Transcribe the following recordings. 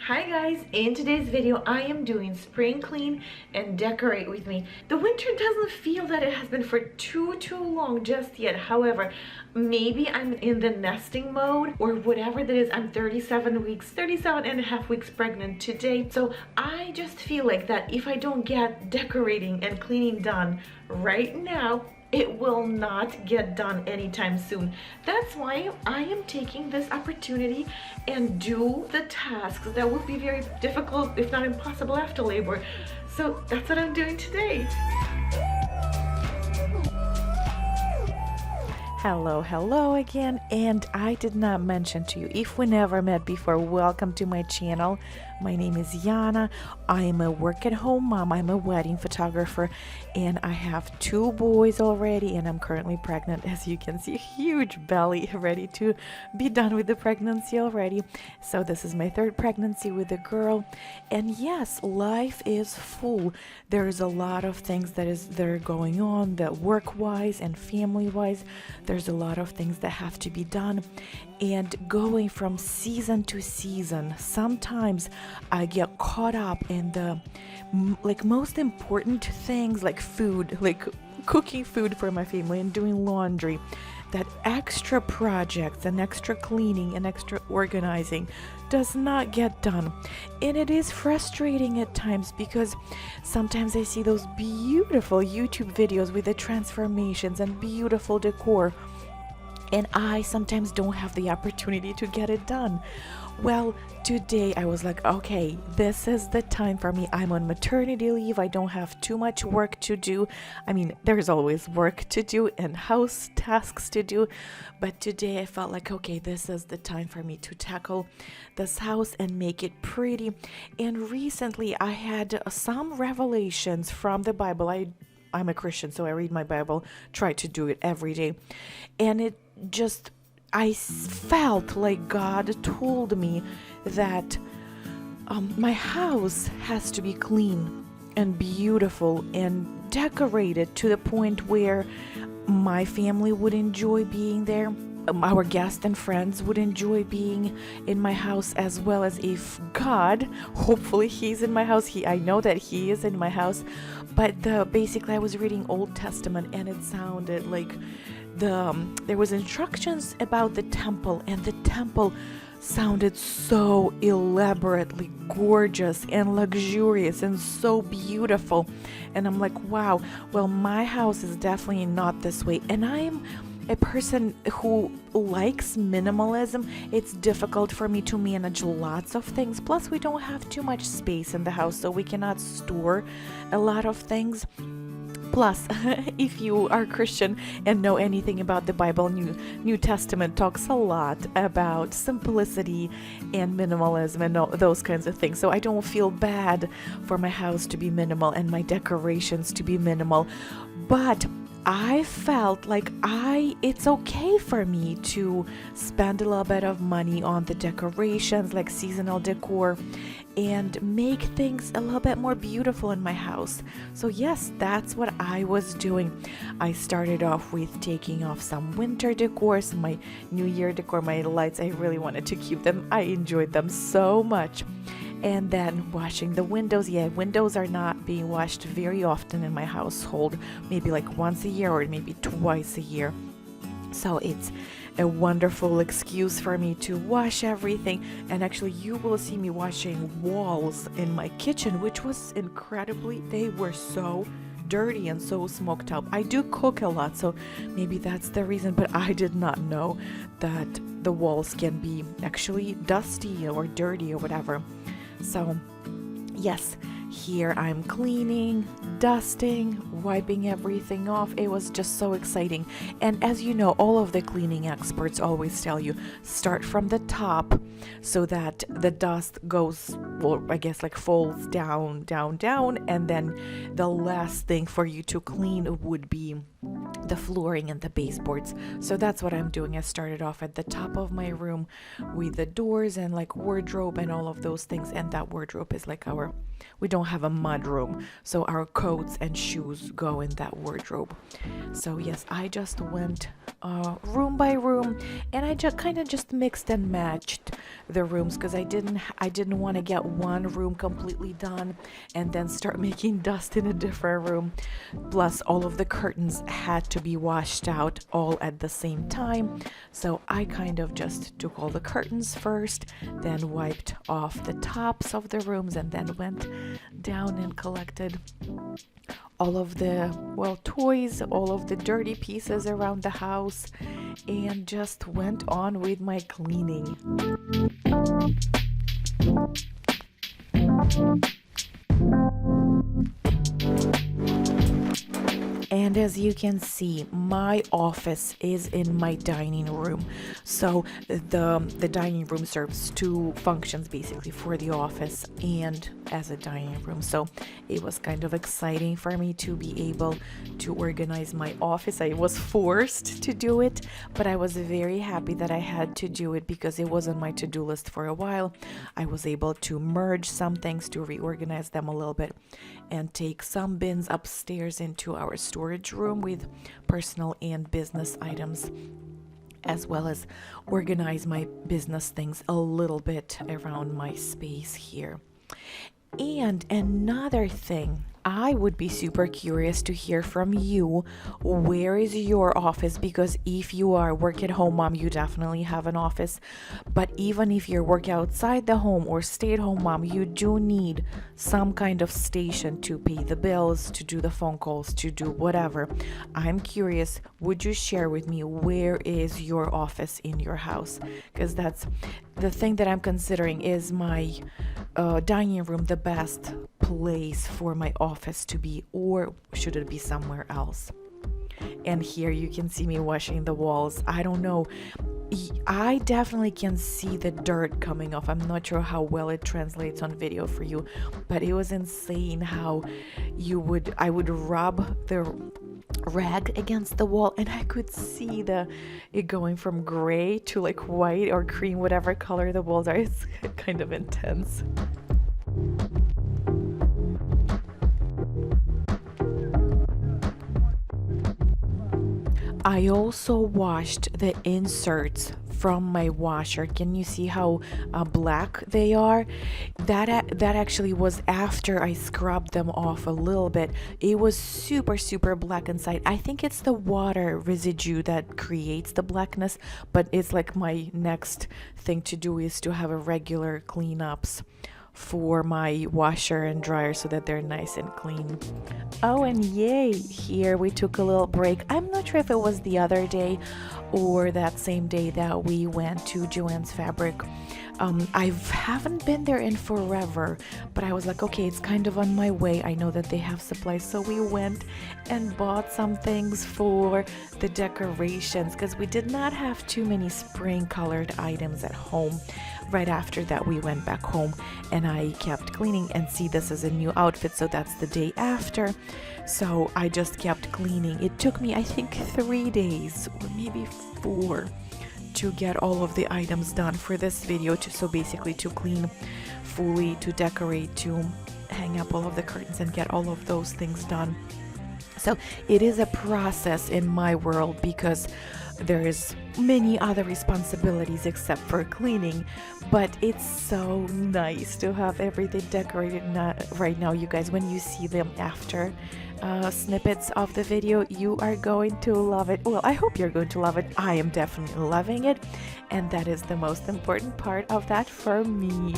Hi guys, in today's video I am doing spring clean and decorate with me. The winter doesn't feel that it has been for too long just yet. However, maybe I'm in the nesting mode or whatever that is. I'm 37 and a half weeks pregnant today. So I just feel like that if I don't get decorating and cleaning done right now, it will not get done anytime soon. That's why I am taking this opportunity and do the tasks that will be very difficult, if not impossible, after labor. So that's what I'm doing today. Hello again, and I did not mention to you, if we never met before, welcome to my channel. My name is Yana. I am a work-at-home mom. I'm a wedding photographer, and I have 2 boys already, and I'm currently pregnant. As you can see, a huge belly, ready to be done with the pregnancy already. So this is my 3rd pregnancy with a girl, and yes, life is full. There is a lot of things that are going on, that work-wise and family-wise. There's a lot of things that have to be done, and going from season to season, sometimes I get caught up in the most important things, like food, like cooking food for my family and doing laundry. That extra projects and extra cleaning and extra organizing does not get done, and it is frustrating at times because sometimes I see those beautiful YouTube videos with the transformations and beautiful decor, and I sometimes don't have the opportunity to get it done. Well, today I was like, okay, this is the time for me. I'm on maternity leave. I don't have too much work to do. I mean, there's always work to do and house tasks to do, but today I felt like, okay, this is the time for me to tackle this house and make it pretty. And recently I had some revelations from the Bible. I'm a Christian, so I read my Bible, try to do it every day, and I felt like God told me that my house has to be clean and beautiful and decorated to the point where my family would enjoy being there. Our guests and friends would enjoy being in my house, as well as if God, hopefully He's in my house. I know that He is in my house, but basically I was reading Old Testament, and it sounded like there was instructions about the temple, and the temple sounded so elaborately gorgeous and luxurious and so beautiful, and I'm like, wow, well, my house is definitely not this way. And I am a person who likes minimalism. It's difficult for me to manage lots of things, plus we don't have too much space in the house, so we cannot store a lot of things. Plus, if you are Christian and know anything about the Bible, New Testament talks a lot about simplicity and minimalism and those kinds of things. So I don't feel bad for my house to be minimal and my decorations to be minimal. But I felt like it's okay for me to spend a little bit of money on the decorations, like seasonal decor, and make things a little bit more beautiful in my house. So yes, that's what I was doing. I started off with taking off some winter decor, some my New Year decor, my lights. I really wanted to keep them. I enjoyed them so much. And then washing the windows. Yeah, windows are not being washed very often in my household, maybe like once a year or maybe twice a year. So it's a wonderful excuse for me to wash everything. And actually, you will see me washing walls in my kitchen, which was they were so dirty and so smoked out. I do cook a lot, so maybe that's the reason, but I did not know that the walls can be actually dusty or dirty or whatever. So yes, here I'm cleaning, dusting, wiping everything off. It was just so exciting. And as you know, all of the cleaning experts always tell you, start from the top so that the dust goes, well, I guess like falls down, and then the last thing for you to clean would be the flooring and the baseboards. So that's what I'm doing. I started off at the top of my room with the doors and like wardrobe and all of those things, and that wardrobe is like we don't have a mud room, so our coats and shoes go in that wardrobe. So yes, I just went room by room, and I just kind of just mixed and matched the rooms because I didn't want to get one room completely done and then start making dust in a different room. Plus all of the curtains had to be washed out all at the same time, so I kind of just took all the curtains first, then wiped off the tops of the rooms, and then went down and collected all of the, well, toys, all of the dirty pieces around the house, and just went on with my cleaning. And as you can see, my office is in my dining room. So the dining room serves two functions basically, for the office and as a dining room. So it was kind of exciting for me to be able to organize my office. I was forced to do it, but I was very happy that I had to do it because it was on my to-do list for a while. I was able to merge some things, to reorganize them a little bit, and take some bins upstairs into our storage room with personal and business items, as well as organize my business things a little bit around my space here. And another thing, I would be super curious to hear from you. Where is your office? Because if you are work at home mom, you definitely have an office. But even if you're work outside the home or stay at home mom, you do need some kind of station to pay the bills, to do the phone calls, to do whatever. I'm curious, would you share with me where is your office in your house? Because that's the thing that I'm considering. Is my dining room the best place for my office to be, or should it be somewhere else? And here you can see me washing the walls. I don't know, I definitely can see the dirt coming off. I'm not sure how well it translates on video for you, but it was insane how I would rub the rag against the wall and I could see it going from gray to like white or cream, whatever color the walls are. It's kind of intense. I also washed the inserts from my washer. Can you see how black they are? That actually was after I scrubbed them off a little bit. It was super black inside. I think it's the water residue that creates the blackness, but it's like my next thing to do is to have a regular cleanups for my washer and dryer so that they're nice and clean. Oh, and yay, here we took a little break. I'm not sure if it was the other day or that same day that we went to Joann's Fabric. I haven't been there in forever, but I was like, okay, it's kind of on my way. I know that they have supplies, so we went and bought some things for the decorations because we did not have too many spring colored items at home. Right after that, we went back home and I kept cleaning, and see, this is a new outfit, so that's the day after. So I just kept cleaning. It took me, I think, 3 days or maybe 4 to get all of the items done for this video, so basically to clean fully, to decorate, to hang up all of the curtains and get all of those things done. So it is a process in my world because there is many other responsibilities except for cleaning, but it's so nice to have everything decorated right now. You guys, when you see them after snippets of the video, you are going to love it. Well, I hope you're going to love it. I am definitely loving it, and that is the most important part of that for me.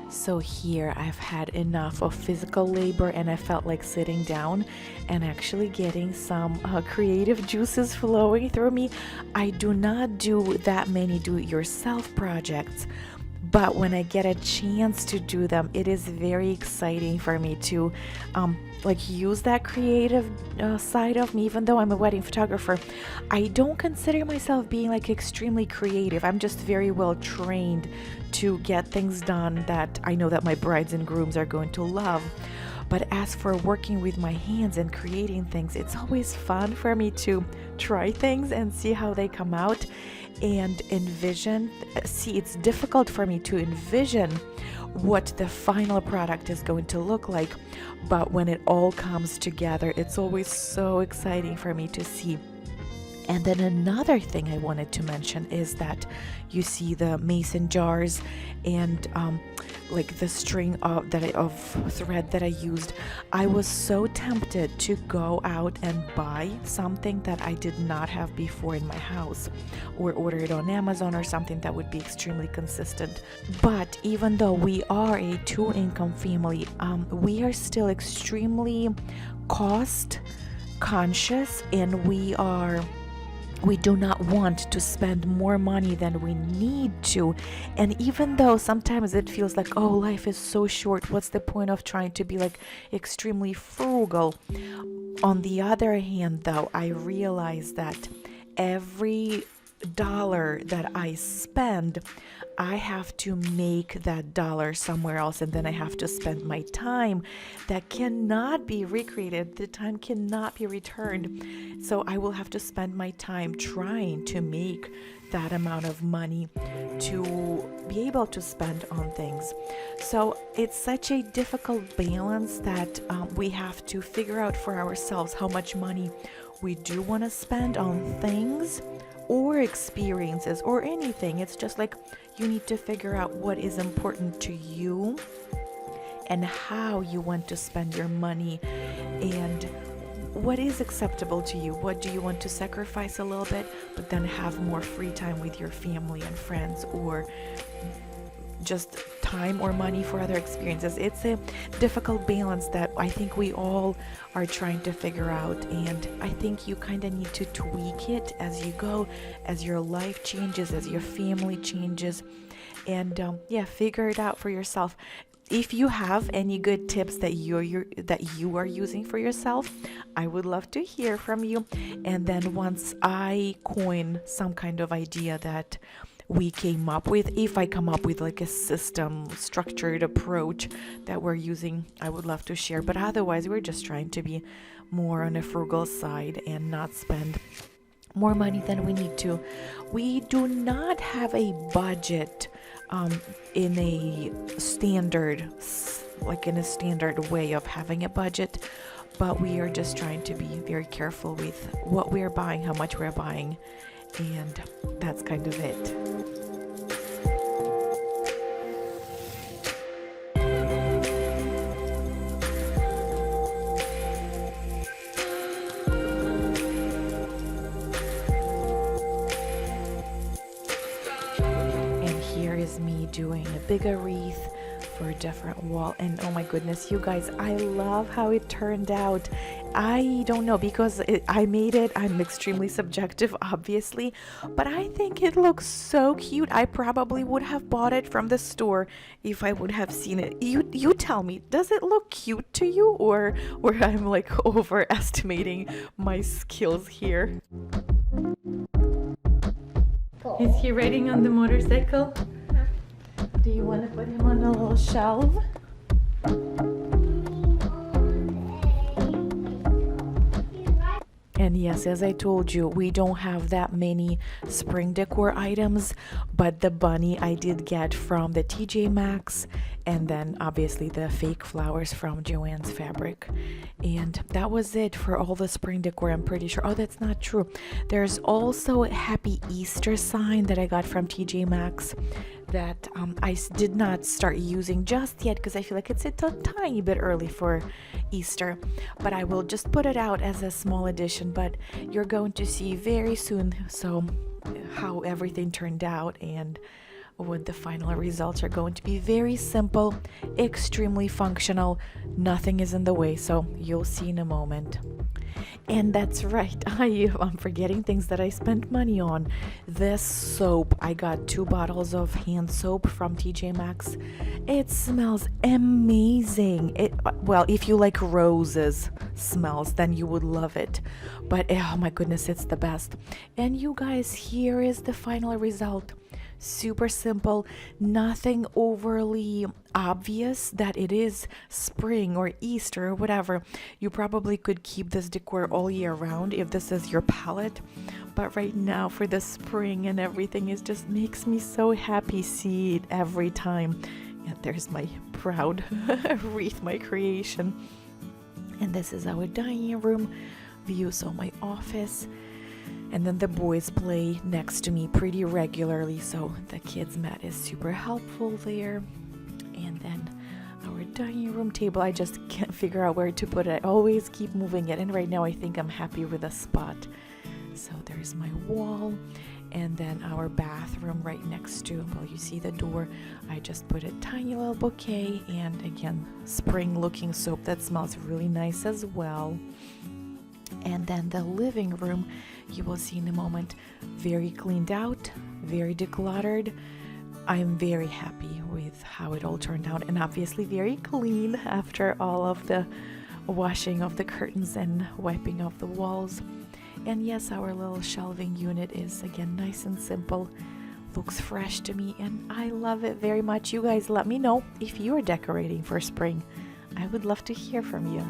So here I've had enough of physical labor, and I felt like sitting down and actually getting some creative juices flowing through me. I do not do that many do-it-yourself projects, but when I get a chance to do them, it is very exciting for me to like use that creative side of me. Even though I'm a wedding photographer, I don't consider myself being like extremely creative. I'm just very well trained to get things done that I know that my brides and grooms are going to love. But as for working with my hands and creating things, it's always fun for me to try things and see how they come out and envision. See, it's difficult for me to envision what the final product is going to look like, but when it all comes together, it's always so exciting for me to see. And then another thing I wanted to mention is that you see the mason jars and like the string of thread that I used. I was so tempted to go out and buy something that I did not have before in my house, or order it on Amazon or something that would be extremely consistent. But even though we are a two-income family, we are still extremely cost conscious, and we do not want to spend more money than we need to. And even though sometimes it feels like, oh, life is so short, what's the point of trying to be like extremely frugal? On the other hand, though, I realize that every dollar that I spend, I have to make that dollar somewhere else, and then I have to spend my time that cannot be recreated. The time cannot be returned. So I will have to spend my time trying to make that amount of money to be able to spend on things. So it's such a difficult balance that we have to figure out for ourselves how much money we do want to spend on things or experiences or anything. It's just like you need to figure out what is important to you and how you want to spend your money and what is acceptable to you. What do you want to sacrifice a little bit but then have more free time with your family and friends, or just time or money for other experiences? It's a difficult balance that I think we all are trying to figure out, and I think you kind of need to tweak it as you go, as your life changes, as your family changes, and figure it out for yourself. If you have any good tips that you are using for yourself, I would love to hear from you. And then once I coin some kind of idea that we came up with, if I come up with like a system, structured approach that we're using, I would love to share. But otherwise, we're just trying to be more on a frugal side and not spend more money than we need to. We do not have a budget in a standard way of having a budget, but we are just trying to be very careful with what we're buying, how much we're buying, and that's kind of it. Is me doing a bigger wreath for a different wall, and oh my goodness, you guys, I love how it turned out. I don't know, because I made it. I'm extremely subjective, obviously, but I think it looks so cute. I probably would have bought it from the store if I would have seen it. You tell me, does it look cute to you, or I'm like overestimating my skills here? Is he riding on the motorcycle? Do you want to put him on a little shelf? And yes, as I told you, we don't have that many spring decor items, but the bunny I did get from the TJ Maxx, and then obviously the fake flowers from Joann's Fabric. And that was it for all the spring decor, I'm pretty sure. Oh, that's not true. There's also a Happy Easter sign that I got from TJ Maxx that I did not start using just yet because I feel like it's a tiny bit early for Easter, but I will just put it out as a small addition. But you're going to see very soon how everything turned out and what the final results are going to be. Very simple, extremely functional, nothing is in the way, so you'll see in a moment. And that's right, I'm forgetting things that I spent money on. This soap, I got 2 bottles of hand soap from TJ Maxx. It smells amazing. Well, if you like roses smells, then you would love it. But oh my goodness, it's the best. And you guys, here is the final result. Super simple, nothing overly obvious that it is spring or Easter or whatever. You probably could keep this decor all year round if this is your palette, but right now for the spring and everything, it just makes me so happy. See it every time. And there's my proud wreath, my creation. And this is our dining room view, so my office. And then the boys play next to me pretty regularly, so the kids' mat is super helpful there. And then our dining room table, I just can't figure out where to put it. I always keep moving it, and right now I think I'm happy with the spot. So there's my wall, and then our bathroom right next to, well, you see the door. I just put a tiny little bouquet, and again, spring looking soap that smells really nice as well. And then the living room, you will see in a moment, very cleaned out, very decluttered. I'm very happy with how it all turned out, and obviously very clean after all of the washing of the curtains and wiping off the walls. And yes, our little shelving unit is again nice and simple, looks fresh to me, and I love it very much. You guys let me know if you're decorating for spring. I would love to hear from you.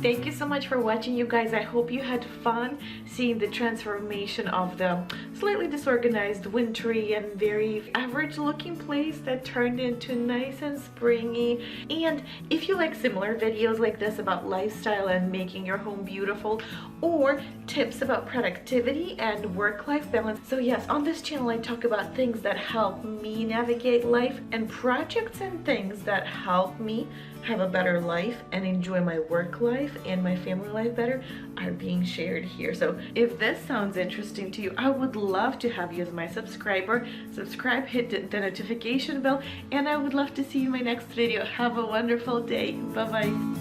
Thank you so much for watching, you guys. I hope you had fun seeing the transformation of the slightly disorganized, wintry, and very average looking place that turned into nice and springy. And if you like similar videos like this about lifestyle and making your home beautiful, or tips about productivity and work-life balance, so yes, on this channel I talk about things that help me navigate life, and projects and things that help me have a better life and enjoy my work life and my family life better are being shared here. So if this sounds interesting to you, I would love to have you as my subscriber. Subscribe, hit the notification bell, and I would love to see you in my next video. Have a wonderful day. Bye bye.